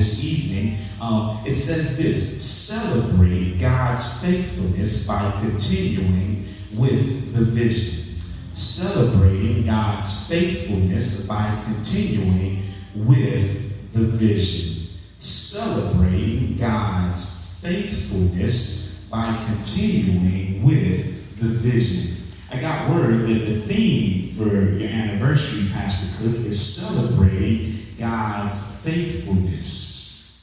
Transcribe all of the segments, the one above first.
this evening. It says this: celebrate God's faithfulness by continuing with the vision. Celebrating God's faithfulness by continuing with the vision. Celebrating God's faithfulness by continuing with the vision. I got word that the theme for your anniversary, Pastor Cook, is celebrating God's faithfulness.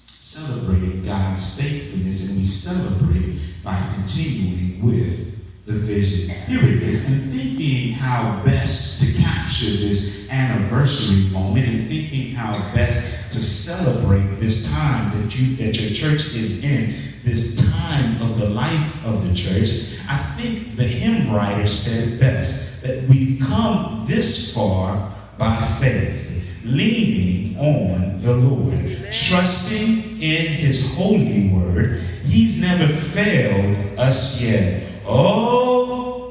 Celebrating God's faithfulness, and we celebrate by continuing with the vision. Here it is. And thinking how best to capture this anniversary moment, and thinking how best to celebrate this time that your church is in, this time of the life of the church, I think the hymn writer said best, that we've come this far by faith, leaning on the Lord, trusting in his holy word. He's never failed us yet. Oh,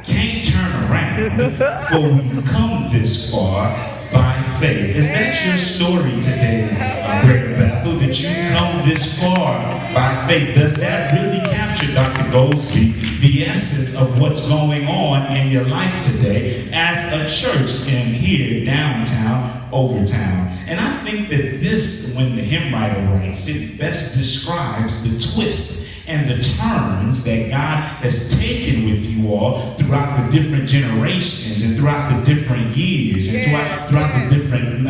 can't turn around, for we've come this far by faith. Is that your story today, Greater Bethel, that you've come this far by faith? Does that really capture, Dr. Goldsby, the essence of what's going on in your life today as a church in here, downtown, Overtown? And I think that this, when the hymn writer writes, it best describes the twist and the turns that God has taken with you all throughout the different generations and throughout the different years and throughout the different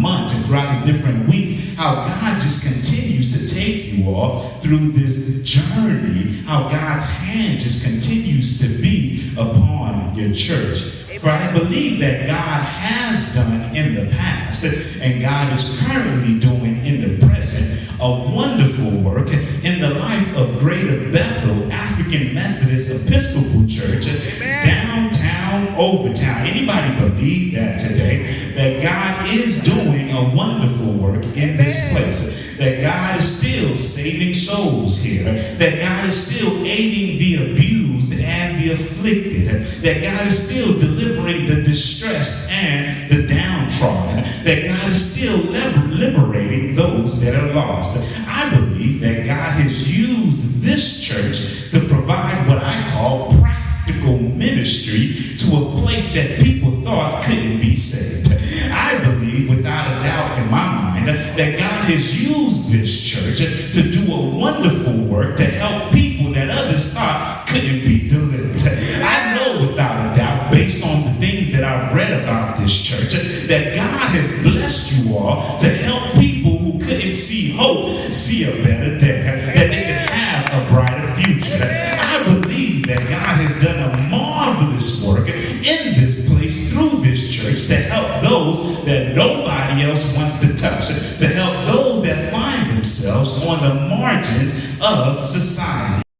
months and throughout the different weeks, how God just continues to take you all through this journey, how God's hand just continues to be upon your church. For I believe that God has done in the past, and God is currently doing in the present, a wonderful work in the life of Greater Bethel African Methodist Episcopal Church, downtown Overtown. Anybody believe that today? That God is doing a wonderful work in this place. That God is still saving souls here. That God is still aiding the abused and the afflicted. That God is still delivering the distressed and the downtrodden. That God is still liberating those that are lost. I believe that God has used this church to provide what I call practical ministry to a place that people thought couldn't be saved. I believe without a doubt in my mind that God has used this church to do a wonderful work to help people that others thought couldn't be delivered. I know without a doubt, based on the things that I've read about this church, that God has blessed you all to help people who couldn't see hope see a better day, that they could have a brighter future. I believe that God has done a marvelous work in this place through this church to help those that nobody else wants to touch, to help those that find themselves on the margins of society.